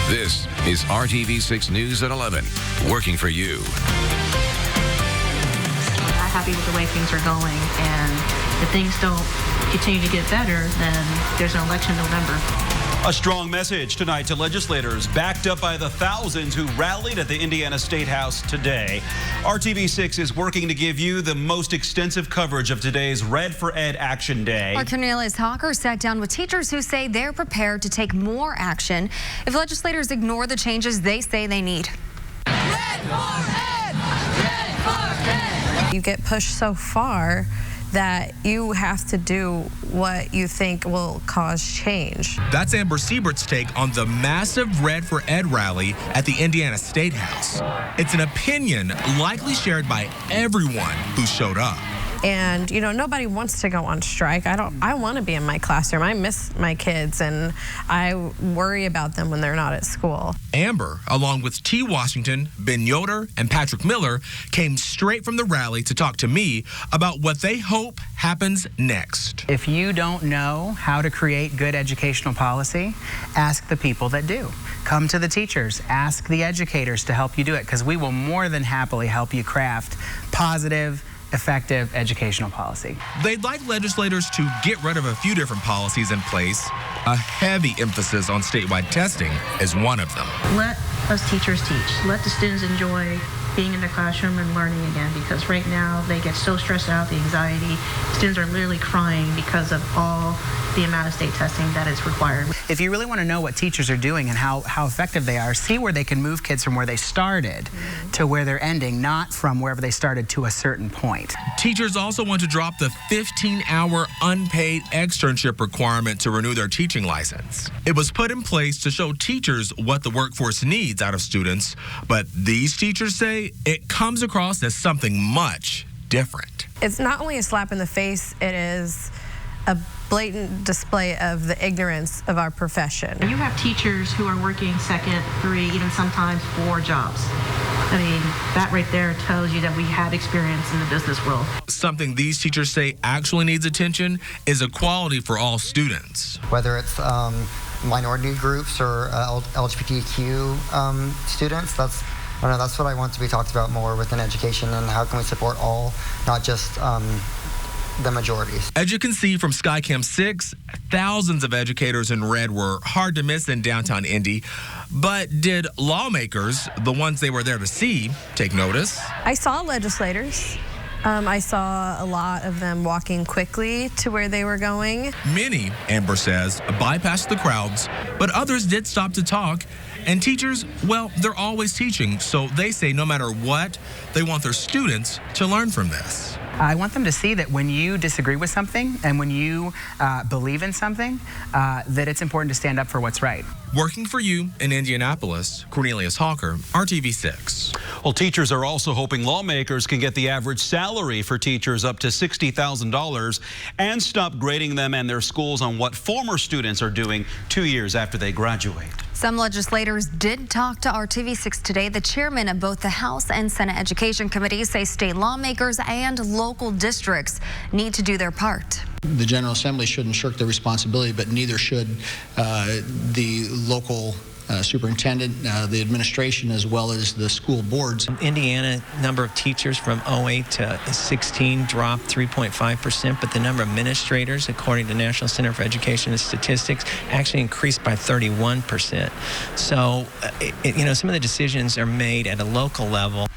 This is RTV6 News at 11, working for you. I'm happy with the way things are going, and if things don't continue to get better, then there's an election in November. A strong message tonight to legislators, backed up by the thousands who rallied at the Indiana State House today. RTV6 is working to give you the most extensive coverage of today's Red for Ed Action Day. Our Cornelius Hawker sat down with teachers who say they're prepared to take more action if legislators ignore the changes they say they need. Red for Ed! Red for Ed! You get pushed so far that you have to do what you think will cause change. That's Amber Siebert's take on the massive Red for Ed rally at the Indiana State House. It's an opinion likely shared by everyone who showed up. And, you know, nobody wants to go on strike. I want to be in my classroom. I miss my kids, and I worry about them when they're not at school. Amber, along with T. Washington, Ben Yoder, and Patrick Miller, came straight from the rally to talk to me about what they hope happens next. If you don't know how to create good educational policy, ask the people that do. Come to the teachers, ask the educators to help you do it, because we will more than happily help you craft positive, effective educational policy. They'd like legislators to get rid of a few different policies in place. A heavy emphasis on statewide testing is one of them. Let us teachers teach. Let the students enjoy being in their classroom and learning again, because right now they get so stressed out, the anxiety. Students are literally crying because of all the amount of state testing that is required. If you really want to know what teachers are doing and how effective they are, see where they can move kids from where they started to where they're ending, not from wherever they started to a certain point. Teachers also want to drop the 15-hour unpaid externship requirement to renew their teaching license. It was put in place to show teachers what the workforce needs out of students, but these teachers say it comes across as something much different. It's not only a slap in the face, it is a blatant display of the ignorance of our profession. You have teachers who are working second, 3, even sometimes 4 jobs. I mean, that right there tells you that we have experience in the business world. Something these teachers say actually needs attention is equality for all students. Whether it's minority groups or LGBTQ students, that's what I want to be talked about more within education, and how can we support all, not just the majorities. As you can see from Skycam 6, thousands of educators in red were hard to miss in downtown Indy. But did lawmakers, the ones they were there to see, take notice? I saw legislators. I saw a lot of them walking quickly to where they were going. Many, Amber says, bypassed the crowds, but others did stop to talk. And teachers, well, they're always teaching, so they say no matter what, they want their students to learn from this. I want them to see that when you disagree with something and when you believe in something, that it's important to stand up for what's right. Working for you in Indianapolis, Cornelius Hawker, RTV6. Well, teachers are also hoping lawmakers can get the average salary for teachers up to $60,000 and stop grading them and their schools on what former students are doing 2 years after they graduate. Some legislators did talk to RTV6 today. The chairman of both the House and Senate Education Committees say state lawmakers and local districts need to do their part. The General Assembly shouldn't shirk their responsibility, but neither should the local superintendent, the administration, as well as the school boards. Indiana number of teachers from 08 to 16 dropped 3.5%, but the number of administrators, according to National Center for Education and Statistics, actually increased by 31%. So, some of the decisions are made at a local level.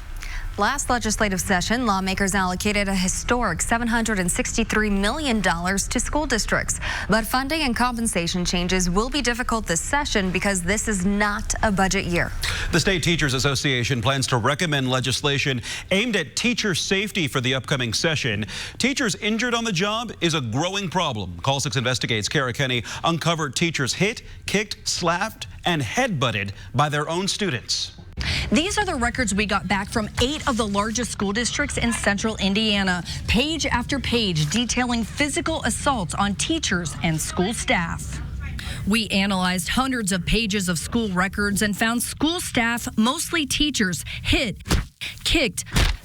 Last legislative session, lawmakers allocated a historic $763 million to school districts. But funding and compensation changes will be difficult this session because this is not a budget year. The State Teachers Association plans to recommend legislation aimed at teacher safety for the upcoming session. Teachers injured on the job is a growing problem. Call 6 Investigates Kara Kenny uncovered teachers hit, kicked, slapped, and headbutted by their own students. These are the records we got back from 8 of the largest school districts in central Indiana. Page after page detailing physical assaults on teachers and school staff. We analyzed hundreds of pages of school records and found school staff, mostly teachers, hit, kicked,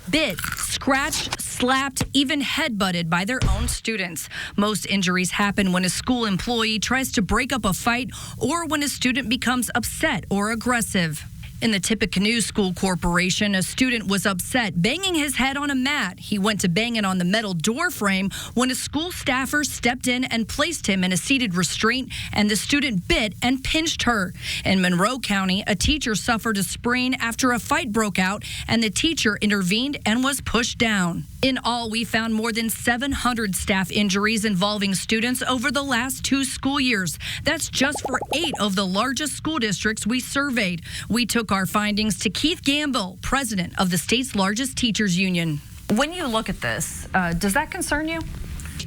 bit, scratched, slapped, even headbutted by their own students. Most injuries happen when a school employee tries to break up a fight or when a student becomes upset or aggressive. In the Tippecanoe School Corporation, a student was upset, banging his head on a mat. He went to bang it on the metal door frame when a school staffer stepped in and placed him in a seated restraint, and the student bit and pinched her. In Monroe County, a teacher suffered a sprain after a fight broke out, and the teacher intervened and was pushed down. In all, we found more than 700 staff injuries involving students over the last 2 school years. That's just for 8 of the largest school districts we surveyed. We took our findings to Keith Gamble, president of the state's largest teachers union. When you look at this, does that concern you?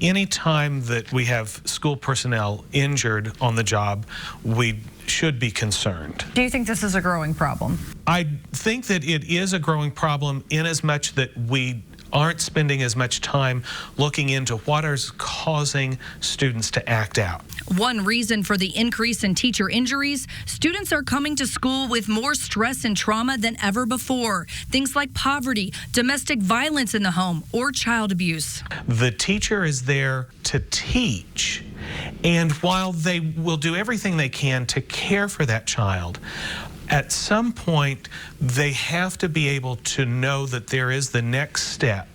Any time that we have school personnel injured on the job, we should be concerned. Do you think this is a growing problem? I think that it is a growing problem in as much that we aren't spending as much time looking into what is causing students to act out. One reason for the increase in teacher injuries, students are coming to school with more stress and trauma than ever before. Things like poverty, domestic violence in the home, or child abuse. The teacher is there to teach, and while they will do everything they can to care for that child, at some point, they have to be able to know that there is the next step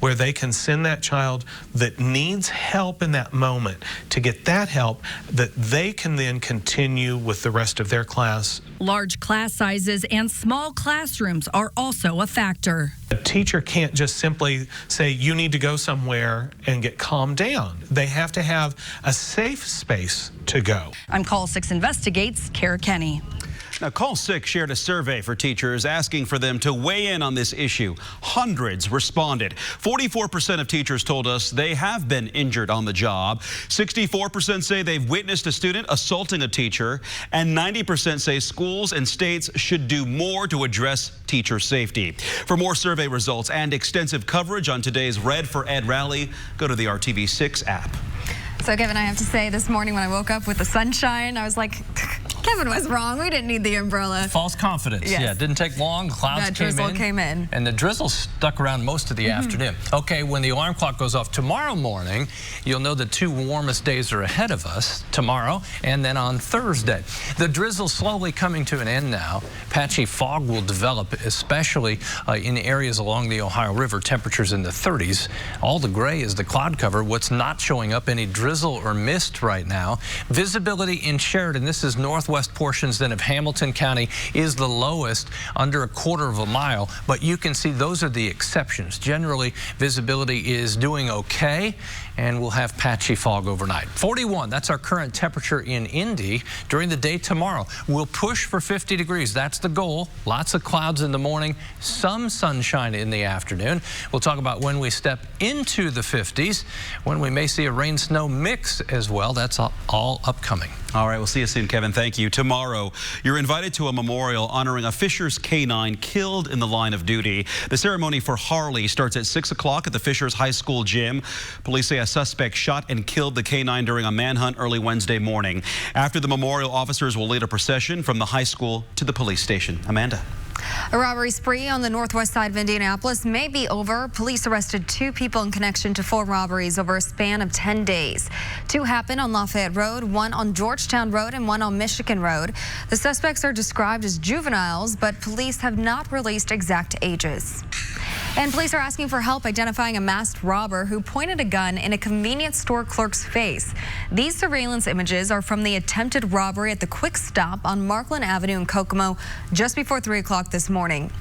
where they can send that child that needs help in that moment to get that help that they can then continue with the rest of their class. Large class sizes and small classrooms are also a factor. A teacher can't just simply say, you need to go somewhere and get calmed down. They have to have a safe space to go. I'm Call 6 Investigates, Kara Kenny. Now, Call 6 shared a survey for teachers asking for them to weigh in on this issue. Hundreds responded. 44% of teachers told us they have been injured on the job. 64% say they've witnessed a student assaulting a teacher. And 90% say schools and states should do more to address teacher safety. For more survey results and extensive coverage on today's Red for Ed rally, go to the RTV6 app. So, Kevin, I have to say, this morning when I woke up with the sunshine, I was like, Kevin was wrong. We didn't need the umbrella. False confidence. Yes. Yeah, it didn't take long. Clouds came in. And the drizzle stuck around most of the afternoon. Okay, when the alarm clock goes off tomorrow morning, you'll know the 2 warmest days are ahead of us, tomorrow and then on Thursday. The drizzle slowly coming to an end now. Patchy fog will develop, especially in areas along the Ohio River. Temperatures in the 30s. All the gray is the cloud cover. What's not showing up, any drizzle or mist right now. Visibility in Sheridan, this is northwest portions then of Hamilton County, is the lowest, under 1/4 of a mile, but you can see those are the exceptions. Generally, visibility is doing okay, and we'll have patchy fog overnight. 41, that's our current temperature in Indy. During the day tomorrow, we'll push for 50 degrees. That's the goal. Lots of clouds in the morning, some sunshine in the afternoon. We'll talk about when we step into the 50s, when we may see a rain-snow mix as well. That's all upcoming. All right, we'll see you soon, Kevin. Thank you. Tomorrow, you're invited to a memorial honoring a Fishers K-9 killed in the line of duty. The ceremony for Harley starts at 6 o'clock at the Fishers High School gym. Police say a suspect shot and killed the K-9 during a manhunt early Wednesday morning. After the memorial, officers will lead a procession from the high school to the police station. Amanda. A robbery spree on the northwest side of Indianapolis may be over. Police arrested 2 people in connection to 4 robberies over a span of 10 days. 2 happened on Lafayette Road, 1 on Georgetown Road, and 1 on Michigan Road. The suspects are described as juveniles, but police have not released exact ages. And police are asking for help identifying a masked robber who pointed a gun in a convenience store clerk's face. These surveillance images are from the attempted robbery at the Quick Stop on Markland Avenue in Kokomo just before 3 o'clock this morning.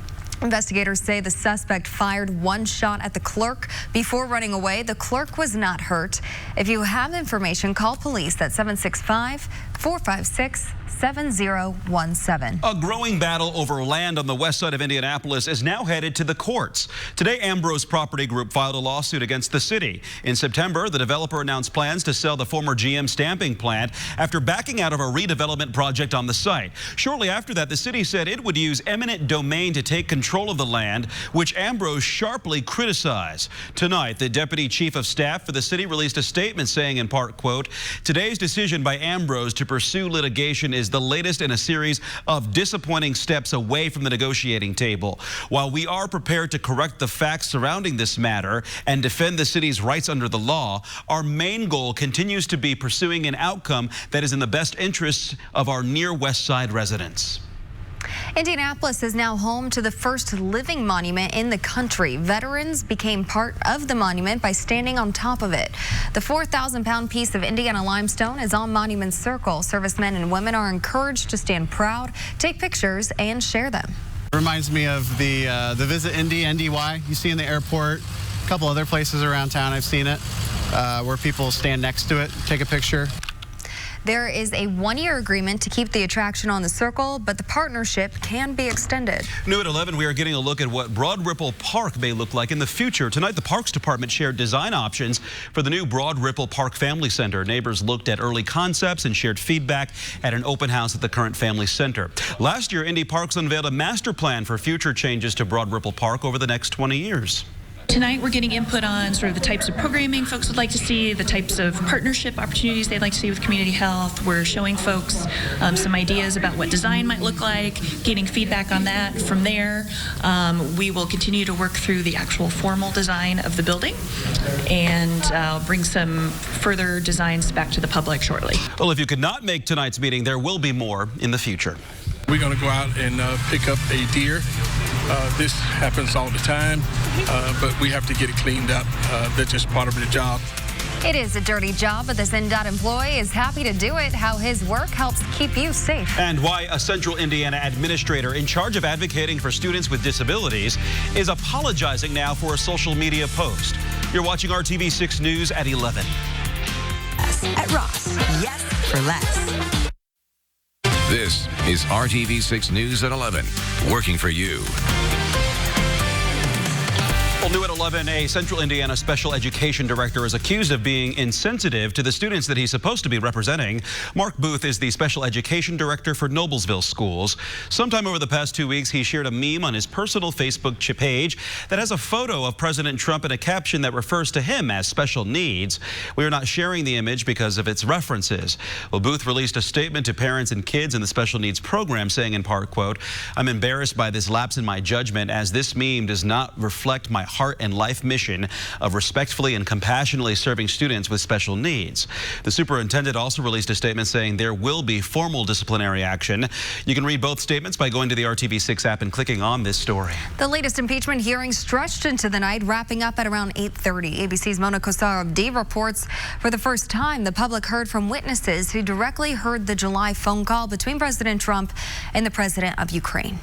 Investigators say the suspect fired 1 shot at the clerk before running away. The clerk was not hurt. If you have information, call police at 765-456-7017. A growing battle over land on the west side of Indianapolis is now headed to the courts. Today, Ambrose Property Group filed a lawsuit against the city. In September, the developer announced plans to sell the former GM stamping plant after backing out of a redevelopment project on the site. Shortly after that, the city said it would use eminent domain to take control of the land, which Ambrose sharply criticized. Tonight, the deputy chief of staff for the city released a statement saying, in part, quote, "Today's decision by Ambrose to pursue litigation is the latest in a series of disappointing steps away from the negotiating table. While we are prepared to correct the facts surrounding this matter and defend the city's rights under the law, our main goal continues to be pursuing an outcome that is in the best interests of our near West Side residents. Indianapolis is now home to the first living monument in the country. Veterans became part of the monument by standing on top of it. The 4,000-pound piece of Indiana limestone is on Monument Circle. Servicemen and women are encouraged to stand proud, take pictures, and share them. It reminds me of the Visit Indy, NDY, you see in the airport. A couple other places around town I've seen it, where people stand next to it, take a picture. There is a one-year agreement to keep the attraction on the circle, but the partnership can be extended. New at 11, we are getting a look at what Broad Ripple Park may look like in the future. Tonight, the Parks Department shared design options for the new Broad Ripple Park Family Center. Neighbors looked at early concepts and shared feedback at an open house at the current Family Center. Last year, Indy Parks unveiled a master plan for future changes to Broad Ripple Park over the next 20 years. Tonight we're getting input on sort of the types of programming folks would like to see, the types of partnership opportunities they'd like to see with community health. We're showing folks some ideas about what design might look like, getting feedback on that. From there, we will continue to work through the actual formal design of the building and bring some further designs back to the public shortly. Well, if you could not make tonight's meeting, there will be more in the future. We're going to go out and pick up a deer. This happens all the time, but we have to get it cleaned up. That's just part of the job. It is a dirty job, but this NDOT employee is happy to do it. How his work helps keep you safe. And why a Central Indiana administrator in charge of advocating for students with disabilities is apologizing now for a social media post. You're watching RTV6 News at 11. At Ross, yes for less. This is RTV6 News at 11, working for you. Well, new at 11, a Central Indiana special education director is accused of being insensitive to the students that he's supposed to be representing. Mark Booth is the special education director for Noblesville Schools. Sometime over the past 2 weeks, he shared a meme on his personal Facebook page that has a photo of President Trump and a caption that refers to him as special needs. We are not sharing the image because of its references. Well, Booth released a statement to parents and kids in the special needs program saying in part, quote, "I'm embarrassed by this lapse in my judgment as this meme does not reflect my heart and life mission of respectfully and compassionately serving students with special needs." The superintendent also released a statement saying there will be formal disciplinary action. You can read both statements by going to the RTV6 app and clicking on this story. The latest impeachment hearing stretched into the night, wrapping up at around 8:30. ABC's Mona Kosarov-D reports for the first time the public heard from witnesses who directly heard the July phone call between President Trump and the president of Ukraine.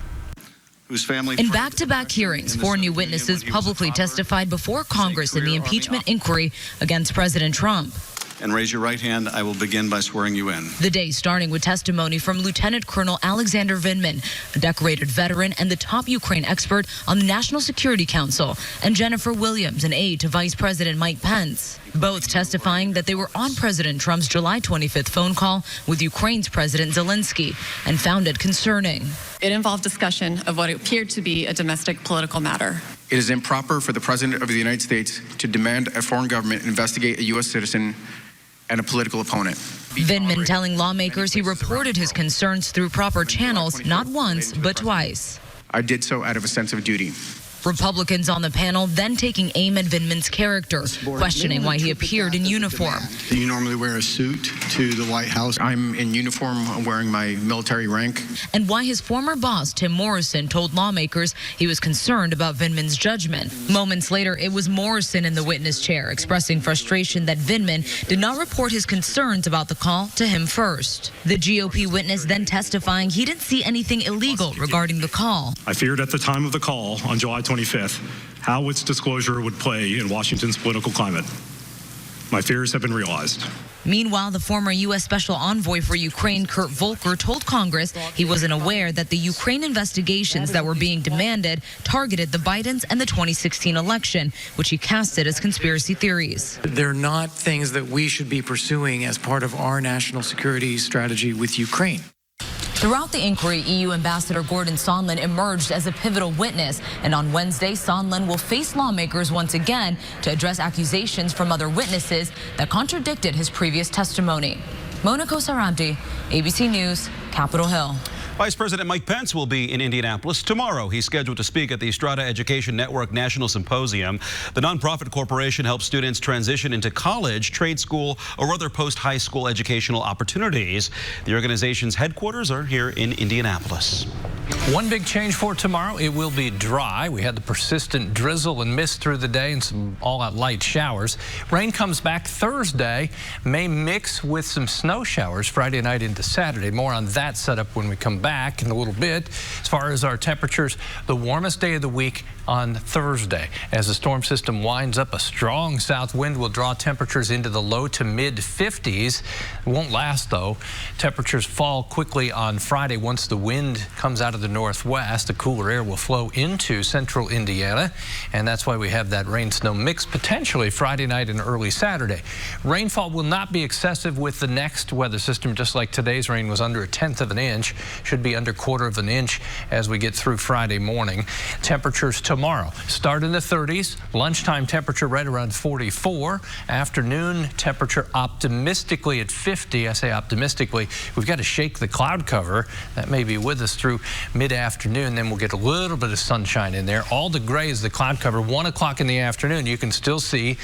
In back-to-back hearings, 4 new witnesses publicly testified before Congress in the impeachment inquiry against President Trump. And raise your right hand. I will begin by swearing you in. The day starting with testimony from Lieutenant Colonel Alexander Vindman, a decorated veteran and the top Ukraine expert on the National Security Council, and Jennifer Williams, an aide to Vice President Mike Pence, both testifying that they were on President Trump's July 25th phone call with Ukraine's President Zelensky and found it concerning. It involved discussion of what appeared to be a domestic political matter. It is improper for the President of the United States to demand a foreign government investigate a U.S. citizen and a political opponent. Vindman telling lawmakers he reported his concerns through proper channels, not once, but twice. I did so out of a sense of duty. Republicans on the panel then taking aim at Vindman's character, questioning why he appeared in uniform. Do you normally wear a suit to the White House? I'm in uniform, wearing my military rank. And why his former boss, Tim Morrison, told lawmakers he was concerned about Vindman's judgment. Moments later, it was Morrison in the witness chair, expressing frustration that Vindman did not report his concerns about the call to him first. The GOP witness then testifying he didn't see anything illegal regarding the call. I feared at the time of the call on July 25th how its disclosure would play in Washington's political climate. My fears have been realized. Meanwhile, the former U.S. Special Envoy for Ukraine, Kurt Volker, told Congress he wasn't aware that the Ukraine investigations that were being demanded targeted the Bidens and the 2016 election, which he casted as conspiracy theories. They're not things that we should be pursuing as part of our national security strategy with Ukraine. Throughout the inquiry, EU Ambassador Gordon Sondland emerged as a pivotal witness, and on Wednesday, Sondland will face lawmakers once again to address accusations from other witnesses that contradicted his previous testimony. Monaco Sarabdi, ABC News, Capitol Hill. Vice President Mike Pence will be in Indianapolis tomorrow. He's scheduled to speak at the Strata Education Network National Symposium. The nonprofit corporation helps students transition into college, trade school, or other post-high school educational opportunities. The organization's headquarters are here in Indianapolis. One big change for tomorrow, it will be dry. We had the persistent drizzle and mist through the day and some all-out light showers. Rain comes back Thursday, may mix with some snow showers Friday night into Saturday. More on that setup when we come back in a little bit. As far as our temperatures, the warmest day of the week on Thursday. As the storm system winds up, a strong south wind will draw temperatures into the low to mid 50s. It won't last though. Temperatures fall quickly on Friday once the wind comes out of the northwest. The cooler air will flow into central Indiana, and that's why we have that rain-snow mix potentially Friday night and early Saturday. Rainfall will not be excessive with the next weather system, just like today's rain was under 1/10 of an inch. Should be under 1/4 of an inch as we get through Friday morning. Temperatures tomorrow start in the 30s. Lunchtime temperature right around 44. Afternoon temperature optimistically at 50. I say optimistically. We've got to shake the cloud cover. That may be with us through mid-afternoon. Then we'll get a little bit of sunshine in there. All the gray is the cloud cover. 1 o'clock in the afternoon, you can still see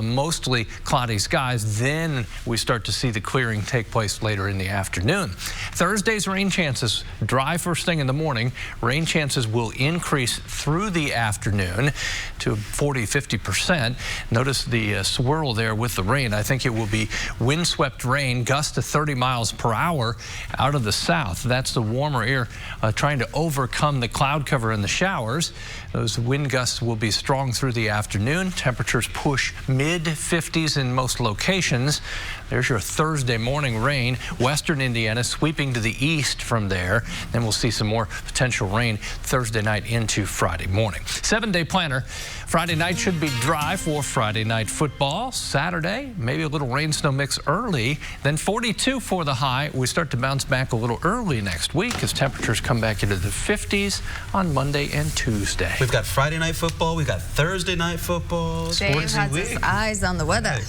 mostly cloudy skies. Then we start to see the clearing take place later in the afternoon. Thursday's rain chances dry first thing in the morning. Rain chances will increase through the afternoon to 40-50%. Notice the swirl there with the rain. I think it will be windswept rain, gusts to 30 miles per hour out of the south. That's the warmer air trying to overcome the cloud cover and the showers. Those wind gusts will be strong through the afternoon. Temperatures push mid-50s in most locations. There's your Thursday morning rain. Western Indiana sweeping to the east from there. Then we'll see some more potential rain Thursday night into Friday morning. 7-day planner. Friday night should be dry for Friday night football. Saturday, maybe a little rain snow mix early. Then 42 for the high. We start to bounce back a little early next week as temperatures come back into the 50s on Monday and Tuesday. We've got Friday night football. We've got Thursday night football. Dave has his eyes on the weather.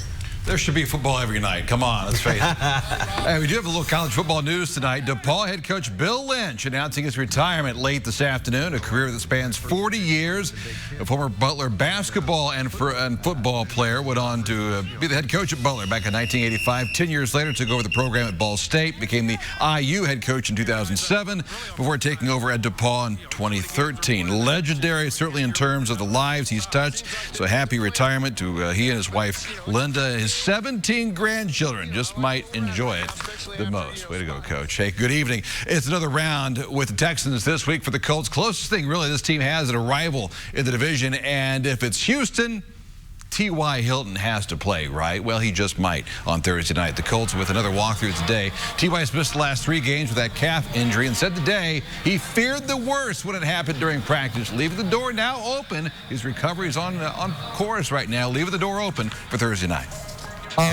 There should be football every night. Come on, let's face it. Hey, we do have a little college football news tonight. DePaul head coach Bill Lynch announcing his retirement late this afternoon, a career that spans 40 years. A former Butler basketball and football player went on to be the head coach at Butler back in 1985. 10 years later, took over the program at Ball State, became the IU head coach in 2007 before taking over at DePaul in 2013. Legendary, certainly in terms of the lives he's touched. So happy retirement to he and his wife, Linda. His 17 grandchildren just might enjoy it the most. Way to go, Coach. Hey, good evening. It's another round with the Texans this week for the Colts. Closest thing, really, this team has at a rival in the division. And if it's Houston, T.Y. Hilton has to play, right? Well, he just might on Thursday night. The Colts with another walkthrough today. T.Y.'s missed the last 3 games with that calf injury and said today he feared the worst when it happened during practice. Leaving the door now open. His recovery is on course right now. Leaving the door open for Thursday night.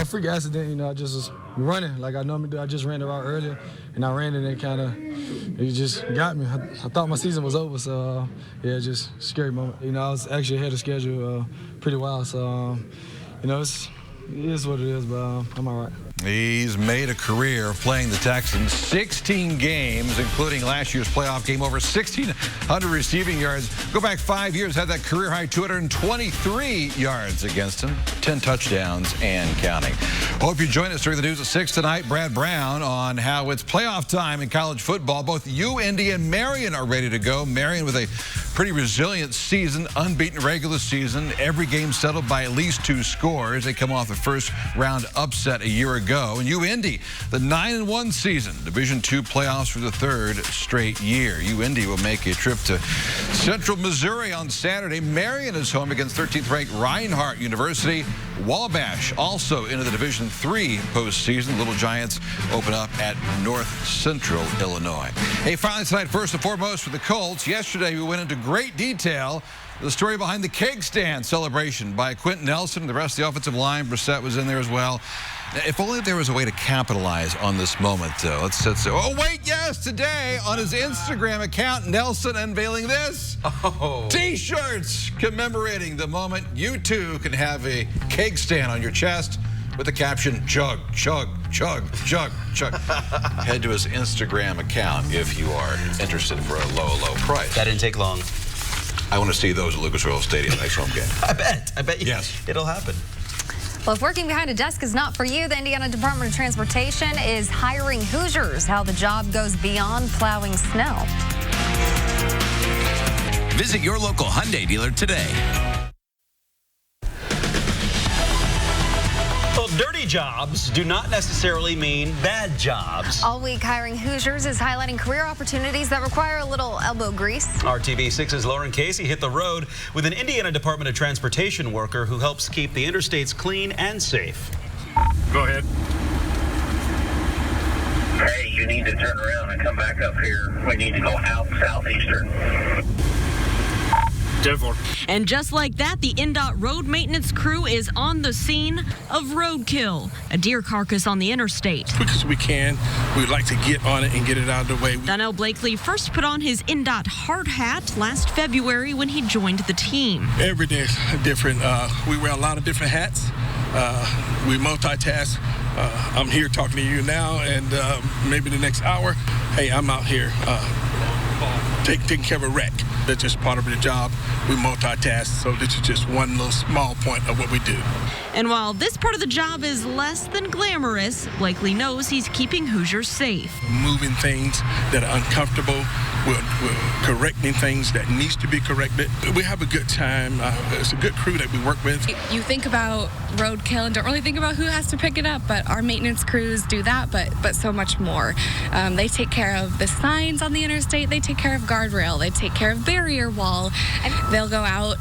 Freak accident, you know, I just was running like I normally do. I just ran the route earlier, and I ran it and it just got me. I thought my season was over, so yeah, just a scary moment. You know, I was actually ahead of schedule pretty well, so, you know, it is what it is, but I'm all right. He's made a career of playing the Texans, 16 games, including last year's playoff game, over 1,600 receiving yards. Go back 5 years, had that career-high 223 yards against him, 10 touchdowns and counting. Hope you join us during the news at 6 tonight. Brad Brown on how it's playoff time in college football. Both UIndy and Marion are ready to go. Marion with a pretty resilient season, unbeaten regular season. Every game settled by at least 2 scores. They come off the first-round upset a year ago. And UIndy, the 9-1 season, Division II playoffs for the 3rd straight year. UIndy will make a trip to Central Missouri on Saturday. Marion is home against 13th-ranked Reinhardt University. Wabash also into the Division III postseason. Little Giants open up at North Central Illinois. Hey, finally tonight, first and foremost for the Colts. Yesterday, we went into great detail the story behind the keg stand celebration by Quentin Nelson and the rest of the offensive line. Brissett was in there as well. If only there was a way to capitalize on this moment, though. Let's say, oh, wait, yes, today on his Instagram account, Nelson unveiling this. T-shirts commemorating the moment you, too, can have a keg stand on your chest with the caption, chug, chug, chug, chug, chug. Head to his Instagram account if you are interested for a low, low price. That didn't take long. I want to see those at Lucas Oil Stadium next home game. I bet you. Yes. It'll happen. Well, if working behind a desk is not for you, the Indiana Department of Transportation is hiring Hoosiers. How the job goes beyond plowing snow. Visit your local Hyundai dealer today. Well, dirty jobs do not necessarily mean bad jobs. All week, hiring Hoosiers is highlighting career opportunities that require a little elbow grease. RTV6's Lauren Casey hit the road with an Indiana Department of Transportation worker who helps keep the interstates clean and safe. Go ahead. Hey, you need to turn around and come back up here. We need to go out southeastern. And just like that, the INDOT road maintenance crew is on the scene of roadkill, a deer carcass on the interstate. As quick as we can, we'd like to get on it and get it out of the way. Donnell Blakely first put on his INDOT hard hat last February when he joined the team. Every day is different. We wear a lot of different hats. We multitask. I'm here talking to you now, and maybe the next hour, hey, I'm out here taking care of a wreck. That's just part of the job. We multitask, so this is just one little small point of what we do. And while this part of the job is less than glamorous, Blakely knows he's keeping Hoosiers safe. Moving things that are uncomfortable, we're correcting things that needs to be corrected. We have a good time. It's a good crew that we work with. You think about roadkill and don't really think about who has to pick it up, but our maintenance crews do that, but so much more. They take care of the signs on the interstate. They take care of guardrail. They take care of barrier wall. They'll go out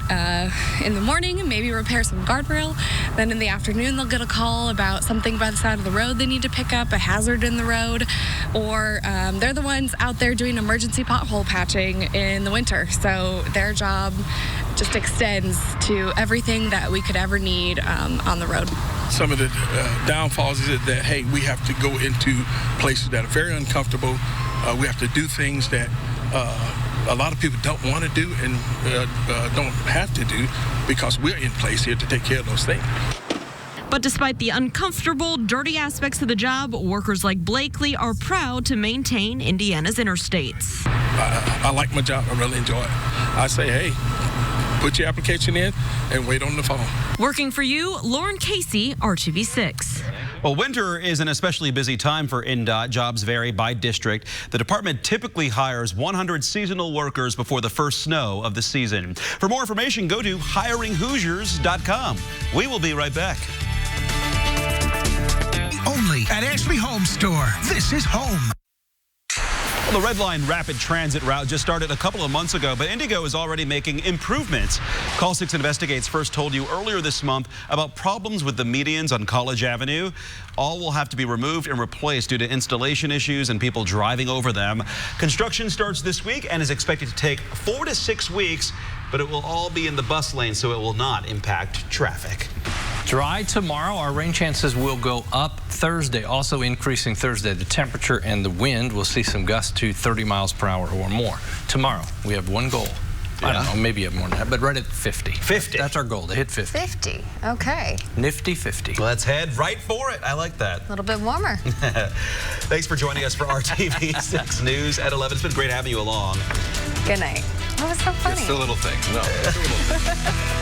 in the morning and maybe repair some guardrail. Then in the afternoon, they'll get a call about something by the side of the road they need to pick up, a hazard in the road, or they're the ones out there doing emergency pothole patching in the winter. So their job just extends to everything that we could ever need on the road. Some of the downfalls is that, hey, we have to go into places that are very uncomfortable. We have to do things that a lot of people don't want to do and don't have to do because we're in place here to take care of those things. But despite the uncomfortable, dirty aspects of the job, workers like Blakely are proud to maintain Indiana's interstates. I like my job. I really enjoy it. I say, hey, put your application in and wait on the phone. Working for you, Lauren Casey, RTV6. Well, winter is an especially busy time for INDOT. Jobs vary by district. The department typically hires 100 seasonal workers before the first snow of the season. For more information, go to hiringhoosiers.com. We will be right back. Only at Ashley Home Store. This is home. Well, the Red Line Rapid Transit route just started a couple of months ago, but Indigo is already making improvements. Call 6 Investigates first told you earlier this month about problems with the medians on College Avenue. All will have to be removed and replaced due to installation issues and people driving over them. Construction starts this week and is expected to take 4 to 6 weeks, but it will all be in the bus lane, so it will not impact traffic. Dry tomorrow. Our rain chances will go up Thursday, also increasing Thursday. The temperature and the wind will see some gusts to 30 miles per hour or more. Tomorrow, we have one goal. I don't know, maybe you have more than that, but right at 50. 50. That's our goal, to hit 50. 50. Okay. Nifty 50. Let's head right for it. I like that. A little bit warmer. Thanks for joining us for RTV6 News at 11. It's been great having you along. Good night. That was so funny. It's the little things. No. It's the little things.